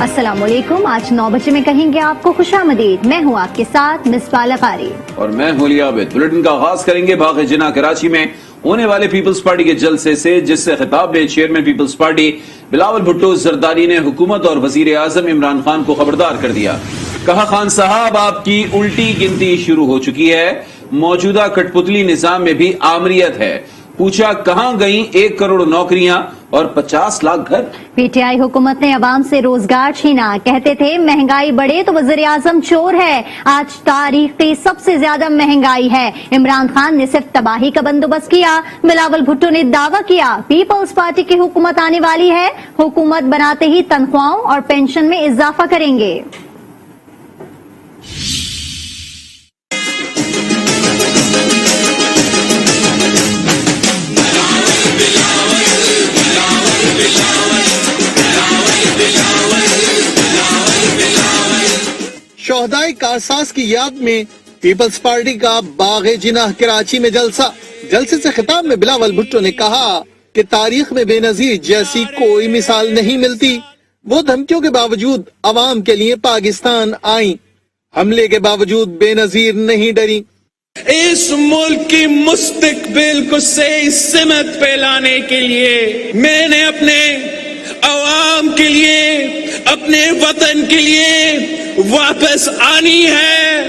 अस्सलाम वालेकुम। आज 9 बजे में कहेंगे आपको खुशामदीद। मैं हूँ आपके साथ मिसबाह लकारी और मैं हूं लिया आबिद। बुलेटिन का आगाज करेंगे बाग़ जिना कराची में होने वाले पीपल्स पार्टी के जलसे से, जिससे खिताब में चेयरमैन पीपल्स पार्टी बिलावल भुट्टो जरदारी ने हुकूमत और वजीर आजम इमरान खान को खबरदार कर दिया। कहा, खान साहब आपकी उल्टी गिनती शुरू हो चुकी है, मौजूदा कठपुतली निजाम में भी आमरीत है। पूछा, कहां गई 1 करोड़ नौकरियां और 50 लाख घर। पीटीआई हुकूमत ने अवाम से रोजगार छीना। कहते थे महंगाई बढ़े तो वजीर आजम चोर है। आज तारीख की सबसे ज्यादा महंगाई है। इमरान खान ने सिर्फ तबाही का बंदोबस्त किया। बिलावल भुट्टो ने दावा किया पीपल्स पार्टी की हुकूमत आने वाली है। हुकूमत बनाते ही तनख्वाहों और पेंशन में इजाफा करेंगे। शोहदाए कारसाज की याद में पीपल्स पार्टी का बाग़ जिनाह कराची में जलसे से खिताब में बिलावल भुट्टो ने कहा कि तारीख में बेनजीर जैसी कोई मिसाल नहीं मिलती। वो धमकियों के बावजूद अवाम के लिए पाकिस्तान आई, हमले के बावजूद बेनजीर नहीं डरी। इस मुल्क की मुस्तकबिल को सही सिमत पे लाने के लिए मैंने अपने अवाम के लिए, अपने वतन के लिए वापस आनी है।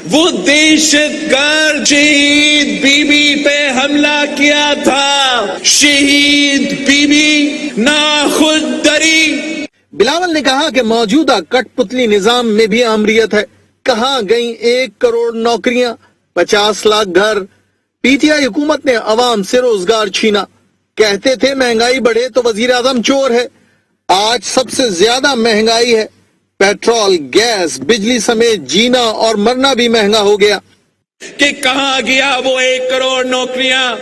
वो दहशतगर्द शहीद बीबी पे हमला किया था, शहीद बीबी ना खुद डरी। बिलावल ने कहा कि मौजूदा कठपुतली निजाम में भी आमरीत है। कहां गई 1 करोड़ नौकरियां, 50 लाख घर। पीटीआई हुकूमत ने अवाम से रोजगार छीना। कहते थे महंगाई बढ़े तो वजीर आजम चोर है। आज सबसे ज्यादा महंगाई है। पेट्रोल, गैस, बिजली समेत जीना और मरना भी महंगा हो गया। कि कहां गया वो 1 करोड़ नौकरियां,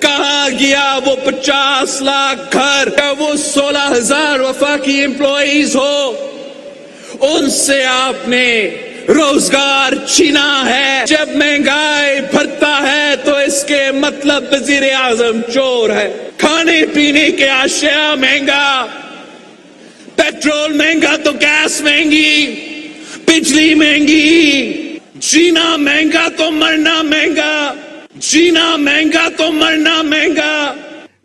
कहां गया वो 50 लाख घर, वो 16,000 वफाकी एम्प्लॉइज हो, उनसे आपने रोजगार छीना है। जब महंगाई बढ़ता है तो इसके मतलब वजीर आजम चोर है। खाने पीने के अशिया महंगा, पेट्रोल महंगा तो गैस महंगी, बिजली महंगी, जीना महंगा तो मरना महंगा, जीना महंगा तो मरना महंगा।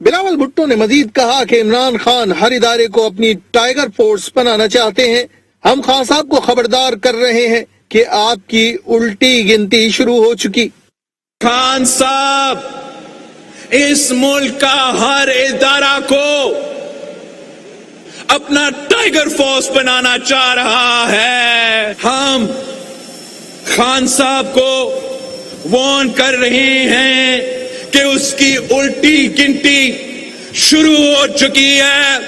बिलावल भुट्टो ने मजीद कहा कि इमरान खान हर इदारे को अपनी टाइगर फोर्स बनाना चाहते हैं। हम खान साहब को खबरदार कर रहे हैं कि आपकी उल्टी गिनती शुरू हो चुकी। खान साहब इस मुल्क का हर इदारा को अपना टाइगर फोर्स बनाना चाह रहा है। हम खान साहब को वार्न कर रहे हैं कि उसकी उल्टी गिनती शुरू हो चुकी है।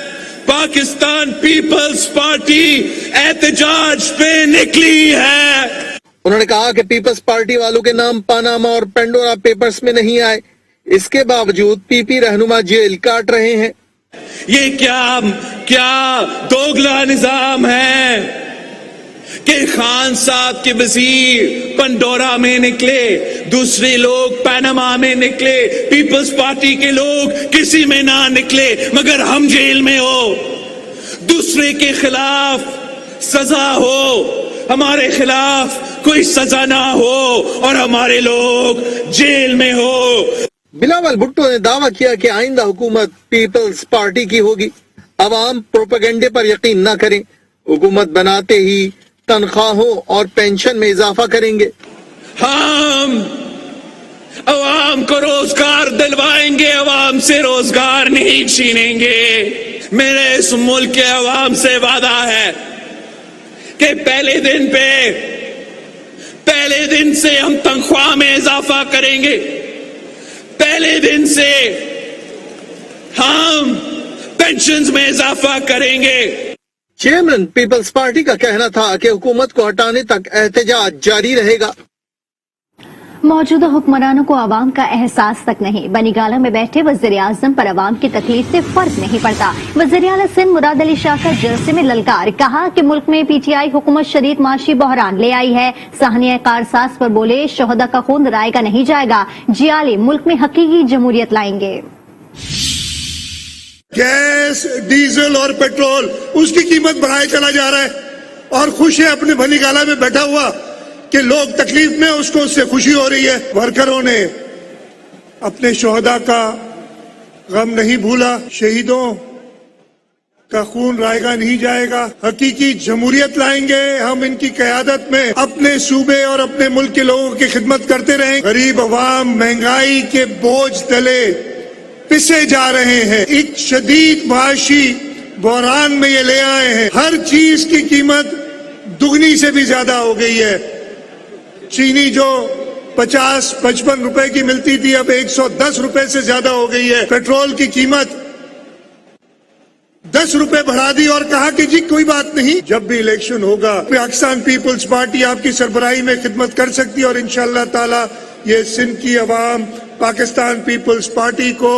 पाकिस्तान पीपल्स पार्टी एहतजाज पे निकली है। उन्होंने कहा कि पीपल्स पार्टी वालों के नाम पानामा और पेंडोरा पेपर्स में नहीं आए, इसके बावजूद पीपी रहनुमा जेल काट रहे हैं। ये क्या दोगला निजाम है कि खान साहब के वजीर पंडोरा में निकले, दूसरे लोग पनामा में निकले, पीपल्स पार्टी के लोग किसी में ना निकले, मगर हम जेल में हो। दूसरे के खिलाफ सजा हो, हमारे खिलाफ कोई सजा ना हो और हमारे लोग जेल में हो। बिलावल भुट्टो ने दावा किया कि आइंदा हुकूमत पीपल्स पार्टी की होगी। अवाम प्रोपेगेंडे पर यकीन न करें, हुकूमत बनाते ही तनख्वाहों और पेंशन में इजाफा करेंगे। हम अवाम को रोजगार दिलवाएंगे, अवाम से रोजगार नहीं छीनेंगे। मेरे इस मुल्क के अवाम से वादा है कि पहले दिन से हम तनख्वाह में इजाफा करेंगे, पहले दिन से हम पेंशन्स में इजाफा करेंगे। चेयरमैन पीपल्स पार्टी का कहना था कि हुकूमत को हटाने तक एहतजाज जारी रहेगा। मौजूदा हुक्मरानों को आवाम का एहसास तक नहीं। बनीगाला में बैठे वज़ीर आज़म पर आवाम की तकलीफ से फर्क नहीं पड़ता। वज़ीर आला सिंध मुराद अली शाह का जलसे में ललकार। कहा कि मुल्क में पीटीआई हुकूमत शदीद माशी बहरान ले आई है। साहनिया कारसाज पर बोले शोहदा का खून रायगा नहीं जाएगा। जियाली मुल्क में हकीकी जमहूरियत लाएंगे। गैस, डीजल और पेट्रोल उसकी कीमत बढ़ाए चला जा रहा है और खुश है अपने भली गाला में बैठा हुआ कि लोग तकलीफ में, उसको उससे खुशी हो रही है। वर्करों ने अपने शोहदा का गम नहीं भूला, शहीदों का खून रायगा नहीं जाएगा, हकीकी जमहूरियत लाएंगे हम इनकी क़यादत में, अपने सूबे और अपने मुल्क के लोगों की खिदमत करते रहें। गरीब अवाम महंगाई के बोझ तले पिसे जा रहे हैं, एक शदीद माशी बहरान में ये ले आए हैं। हर चीज की कीमत दुगनी से भी ज्यादा हो गई है। चीनी जो 50-55 रुपए की मिलती थी अब 110 रुपए से ज्यादा हो गई है। पेट्रोल की कीमत 10 रुपए बढ़ा दी और कहा कि जी कोई बात नहीं, जब भी इलेक्शन होगा पाकिस्तान पीपल्स पार्टी आपकी सरबराही में खिदमत कर सकती है और इंशाअल्लाह ताला ये सिंध की अवाम पाकिस्तान पीपल्स पार्टी को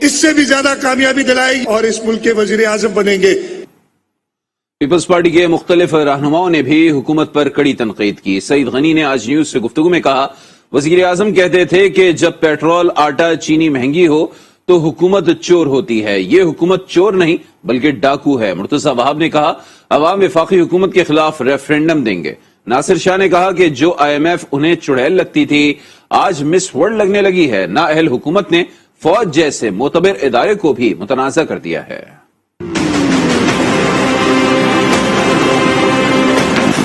इससे भी ज्यादा कामयाबी दिलाएगी और इस मुल्क के वजीर आजम बनेंगे। पीपल्स पार्टी के मुख्तलिफ रहनुमाओं ने भी हुकूमत पर कड़ी तनकीद की। सईद गनी ने आज न्यूज से गुफ्तगू में कहा, वजीर आजम कहते थे कि जब पेट्रोल, आटा, चीनी महंगी हो तो हुकूमत चोर होती है। ये हुकूमत चोर नहीं बल्कि डाकू है। मुर्तजा वहाब ने कहा, अवाम वफाकी हुकूमत के खिलाफ रेफरेंडम देंगे। नासिर शाह ने कहा कि जो IMF उन्हें चुड़ैल लगती थी आज मिस वर्ल्ड लगने लगी है। नाअहल हुकूमत ने फौज जैसे मोतबर इदारे को भी मुतनाज़ा कर दिया है।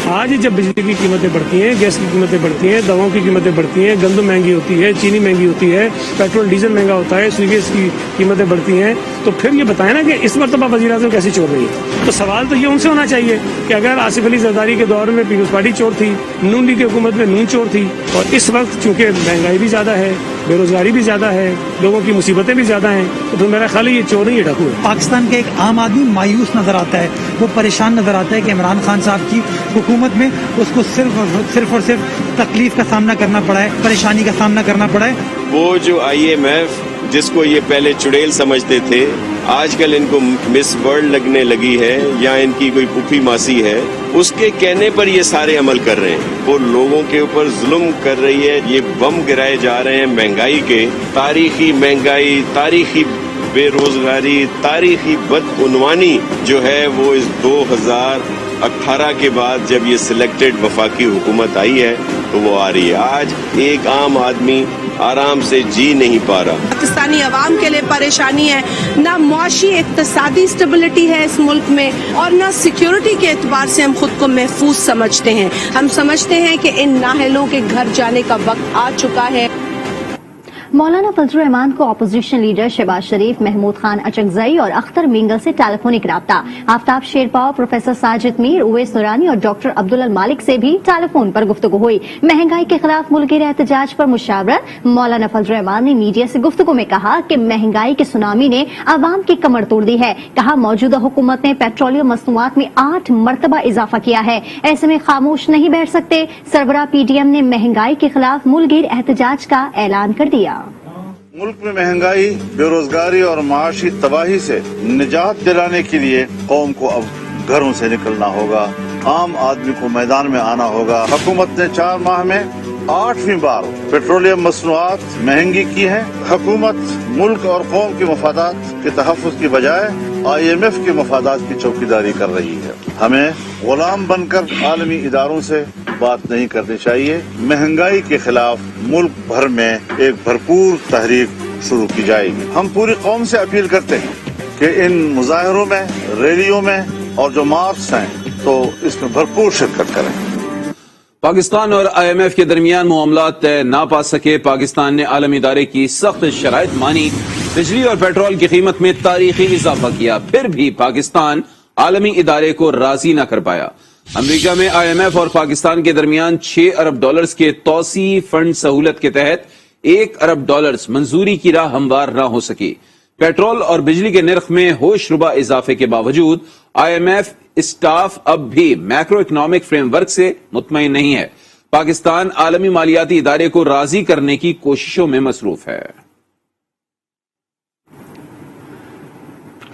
आज जब बिजली की कीमतें बढ़ती हैं, गैस की कीमतें बढ़ती हैं, दवाओं की कीमतें बढ़ती हैं, गंदम महंगी होती है, चीनी महंगी होती है, पेट्रोल डीजल महंगा होता है, स्वीगेस की कीमतें बढ़ती हैं, तो फिर ये बताएं ना कि इस मरतबा वज़ीर आज़म कैसे चोर रही है। तो सवाल तो ये उनसे होना चाहिए कि अगर आसिफ अली जरदारी के दौर में पीपल्स पार्टी चोर थी, नून लीग की हुकूमत में नून चोर थी, और इस वक्त चूंकि महंगाई भी ज्यादा है, बेरोजगारी भी ज्यादा है, लोगों की मुसीबतें भी ज्यादा हैं, तो फिर मेरा ख्याल है ये चोर नहीं, ये डाकू है। पाकिस्तान के एक आम आदमी मायूस नजर आता है, वो परेशान नजर आता है कि इमरान खान साहब की हुकूमत में उसको सिर्फ और सिर्फ तकलीफ का सामना करना पड़ा है, परेशानी का सामना करना पड़ा है। वो जो IMF जिसको ये पहले चुड़ैल समझते थे, आजकल इनको मिस वर्ल्ड लगने लगी है या इनकी कोई पुफी मासी है, उसके कहने पर ये सारे अमल कर रहे हैं। वो लोगों के ऊपर जुल्म कर रही है, ये बम गिराए जा रहे हैं महंगाई के, तारीखी महंगाई, तारीखी बेरोजगारी, तारीखी बदउनवानी जो है वो इस 2018 के बाद जब ये सिलेक्टेड वफाकी हुकूमत आई है तो वो आ रही है। आज एक आम आदमी आराम से जी नहीं पा रहा। पाकिस्तानी अवाम के लिए परेशानी है, ना मुआशी इक्तसादी स्टेबिलिटी है इस मुल्क में और ना सिक्योरिटी के एतबार से हम खुद को महफूज समझते हैं। हम समझते हैं कि इन नाहलों के घर जाने का वक्त आ चुका है। मौलाना फजल रहमान को अपोजिशन लीडर शहबाज शरीफ, महमूद खान अचकजई और अख्तर मींगल से टेलीफोनिक राब्ता। आफ्ताब शेरपाव, प्रोफेसर साजिद मीर, उवैस नूरानी और डॉक्टर अब्दुल मालिक से भी टेलीफोन पर गुफ्तगू हुई। महंगाई के खिलाफ मुल्की एहतजाज पर मुशावरत। मौलाना फजल रहमान ने मीडिया से गुफ्तगू में कहा कि महंगाई के सुनामी ने अवाम की कमर तोड़ दी है। कहा, मौजूदा हुकूमत ने पेट्रोलियम मसनूआत में 8 मरतबा इजाफा किया है, ऐसे में खामोश नहीं बैठ सकते। सरबराह PDM ने महंगाई के खिलाफ मुल्क एहतजाज का ऐलान कर दिया। मुल्क में महंगाई, बेरोजगारी और माशी तबाही से निजात दिलाने के लिए कौम को अब घरों से निकलना होगा, आम आदमी को मैदान में आना होगा। हुकूमत ने 4 माह में 8वीं बार पेट्रोलियम मसनूआत महंगी की है। हुकूमत मुल्क और कौम के मफादात के तहफ़्फ़ुज़ की बजाय IMF के मफादात की चौकीदारी कर रही है। हमें गुलाम बनकर आलमी इदारों से बात नहीं करनी चाहिए। महंगाई के खिलाफ मुल्क भर में एक भरपूर तहरीक शुरू की जाएगी। हम पूरी कौम से अपील करते हैं कि इन मुजाहिरों में, रैलियों में और जो मार्च हैं तो इसमें भरपूर शिरकत करें। पाकिस्तान और IMF के दरमियान मामलात तय ना पा सके। पाकिस्तान ने आलमी इदारे की सख्त शराइत मानी, बिजली और पेट्रोल की कीमत में तारीखी इजाफा किया, फिर भी पाकिस्तान आलमी इदारे को राजी न कर पाया। अमेरिका में IMF और पाकिस्तान के दरमियान $6 अरब के तौसी फंड सहूलत के तहत $1 अरब मंजूरी की राह हमवार न हो सकी। पेट्रोल और बिजली के नर्ख में होशरुबा इजाफे के बावजूद IMF स्टाफ अब भी मैक्रो इकोनॉमिक फ्रेमवर्क से मुतमईन नहीं है। पाकिस्तान आलमी मालियाती इदारे को राजी करने की कोशिशों में मसरूफ है।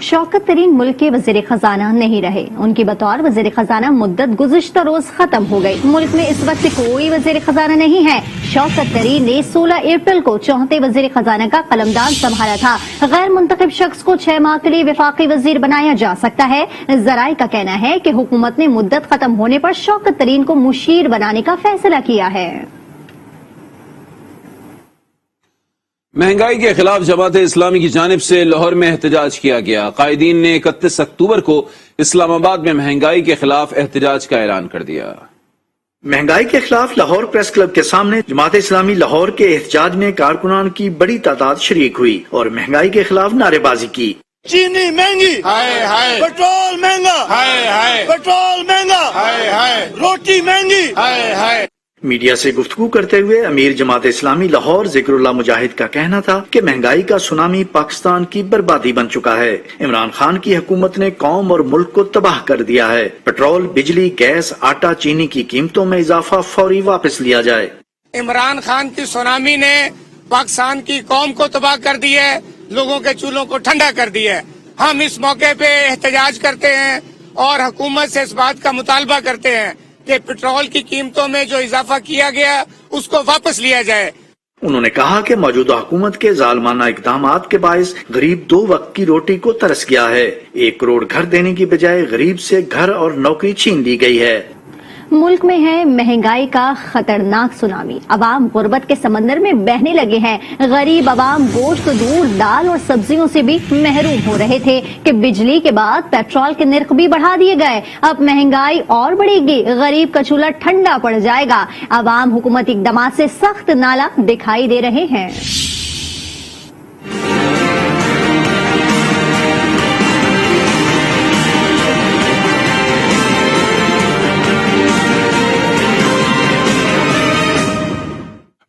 शौकत तरीन मुल्क के वजीर खजाना नहीं रहे। उनकी बतौर वजीर खजाना मुद्दत गुज़िश्ता रोज खत्म हो गई। मुल्क में इस वक्त कोई वजीर खजाना नहीं है। शौकत तरीन ने 16 अप्रैल को चौथे वजीर खजाना का कलमदान संभाला था। गैर मुंतखब शख्स को 6 माह के लिए वफाकी वजीर बनाया जा सकता है। जराए का कहना है कि हुकूमत ने मुद्दत खत्म होने पर शौकत तरीन को मुशीर बनाने का फैसला किया है। महंगाई के खिलाफ जमात इस्लामी की जानिब से लाहौर में एहतजाज किया गया। कायदीन ने 31 अक्टूबर को इस्लामाबाद में महंगाई के खिलाफ एहतजाज का ऐलान कर दिया। महंगाई के खिलाफ लाहौर प्रेस क्लब के सामने जमात इस्लामी लाहौर के एहतजाज में कारकुनान की बड़ी तादाद शरीक हुई और महंगाई के खिलाफ नारेबाजी की। चीनी महंगी, हाय हाय, पेट्रोल महंगा, हाय हाय, पेट्रोल महंगा, हाय हाय, रोटी महंगी, हाय हाय। मीडिया से गुफ्तगू करते हुए अमीर जमात इस्लामी लाहौर जिक्रुल्लाह मुजाहिद का कहना था कि महंगाई का सुनामी पाकिस्तान की बर्बादी बन चुका है। इमरान खान की हुकूमत ने कौम और मुल्क को तबाह कर दिया है। पेट्रोल, बिजली, गैस, आटा, चीनी की कीमतों में इजाफा फौरी वापस लिया जाए। इमरान खान की सुनामी ने पाकिस्तान की कौम को तबाह कर दी है, लोगों के चूल्हों को ठंडा कर दिया है। हम इस मौके पे एहतजाज करते हैं और हुकूमत से इस बात का मुतालबा करते हैं कि पेट्रोल की कीमतों में जो इजाफा किया गया उसको वापस लिया जाए। उन्होंने कहा कि मौजूदा हुकूमत के जालमाना इकदामात के बायस गरीब 2 वक्त की रोटी को तरस गया है। 1 करोड़ घर देने की बजाय गरीब से घर और नौकरी छीन ली गई है। मुल्क में है महंगाई का खतरनाक सुनामी। अवाम गुर्बत के समंदर में बहने लगे हैं। गरीब अवाम गोश्त, दूध, दाल और सब्जियों से भी महरूम हो रहे थे कि बिजली के बाद पेट्रोल के निर्ख भी बढ़ा दिए गए। अब महंगाई और बढ़ेगी, गरीब का चूल्हा ठंडा पड़ जाएगा। अवाम हुकूमती इक़दामात से सख्त नाला दिखाई दे रहे हैं।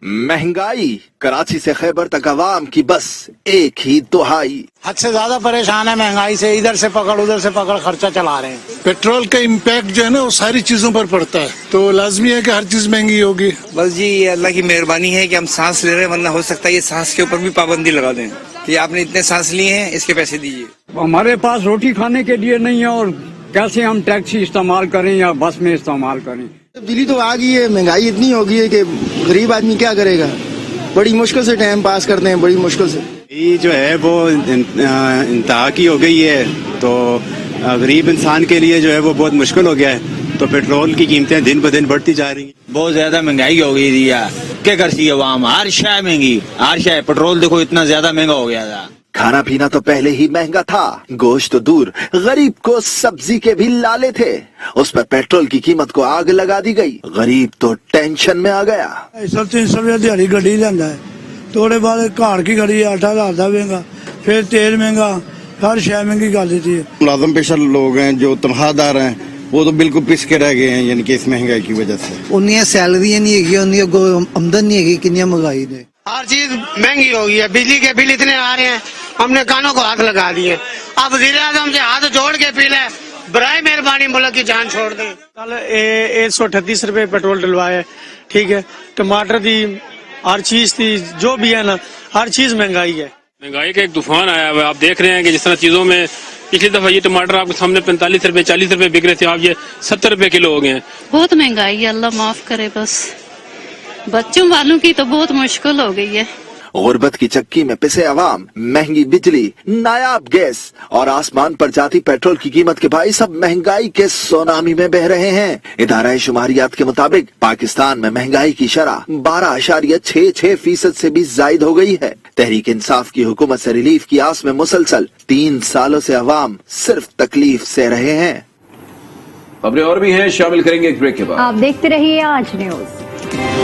महंगाई, कराची से खैबर तक अवाम की बस एक ही दुहाई। हद से ज्यादा परेशान है महंगाई से, इधर से पकड़ उधर से पकड़ खर्चा चला रहे हैं। पेट्रोल का इम्पैक्ट जो है ना वो सारी चीजों पर पड़ता है, तो लाजमी है कि हर चीज महंगी होगी। बस जी ये अल्लाह की मेहरबानी है कि हम सांस ले रहे हैं, वरना हो सकता है ये सांस के ऊपर भी पाबंदी लगा दें कि आपने इतने सांस लिए हैं, इसके पैसे दीजिए। हमारे पास रोटी खाने के लिए नहीं है और कैसे हम टैक्सी इस्तेमाल करें या बस में इस्तेमाल करें। दिल्ली तो आ गई है, महंगाई इतनी हो गई है कि गरीब आदमी क्या करेगा। बड़ी मुश्किल से टाइम पास करते हैं, बड़ी मुश्किल से। ये जो है वो इंतहा की हो गई है, तो गरीब इंसान के लिए जो है वो बहुत मुश्किल हो गया है। तो पेट्रोल की कीमतें दिन ब दिन बढ़ती जा रही हैं। बहुत ज्यादा महंगाई हो गई थी यार, क्या कर सी आवाम, हर शय महंगी, हर शय। पेट्रोल देखो इतना ज्यादा महंगा हो गया था। खाना पीना तो पहले ही महंगा था, गोश्त तो दूर, गरीब को सब्जी के भी लाले थे। उस पर पेट्रोल की कीमत को आग लगा दी गई। गरीब तो टेंशन में आ गया। 300 रुपया दिहाड़ी गड्डी लेंदा है, थोड़े बाद घर की गड्डी 8,000 का महंगा, फिर तेल महंगा, हर शय महंगी कर देती है। मुलाजम पेशा लोग हैं जो तनख्वाहदार हैं वो तो बिल्कुल पिस के रह गए हैं, यानी कि इस महंगाई की वजह से। उन्नी सैलरी नहीं है, उन्नी आमदन नहीं है, कितनी महंगाई ने। हर चीज महंगी हो गई है, बिजली के बिल इतने आ रहे हैं, हमने कानों को हाथ लगा दिए। अब वज़ीर आज़म से हाथ जोड़ के अपील है, बराए मेहरबानी मुल्क की जान छोड़ दें। कल 138 रुपए पेट्रोल डलवाया, ठीक है। टमाटर थी, हर चीज थी, जो भी है ना, हर चीज महंगाई है। महंगाई का एक तूफान आया हुआ है। आप देख रहे हैं कि जिस तरह चीजों में पिछली दफा ये टमाटर आपके सामने 45 रुपए 40 रुपए बिक रहे थे, आप ये 70 रुपए किलो हो गए हैं। बहुत महंगाई है, अल्लाह माफ करे। बस बच्चों वालों की तो बहुत मुश्किल हो गई है। गुर्बत की चक्की में पिसे अवाम, महंगी बिजली, नायाब गैस और आसमान पर जाती पेट्रोल की कीमत के भाई सब महंगाई के सुनामी में बह रहे हैं। इदारा शुमारियात के मुताबिक पाकिस्तान में महंगाई की शरह 12.66% से भी जायद हो गई है। तहरीक इंसाफ की हुकूमत से रिलीफ की आस में मुसलसल 3 सालों से अवाम सिर्फ तकलीफ से रहे हैं। खबरें और भी हैं, शामिल करेंगे एक ब्रेक के बाद। आप देखते रहिए आज न्यूज।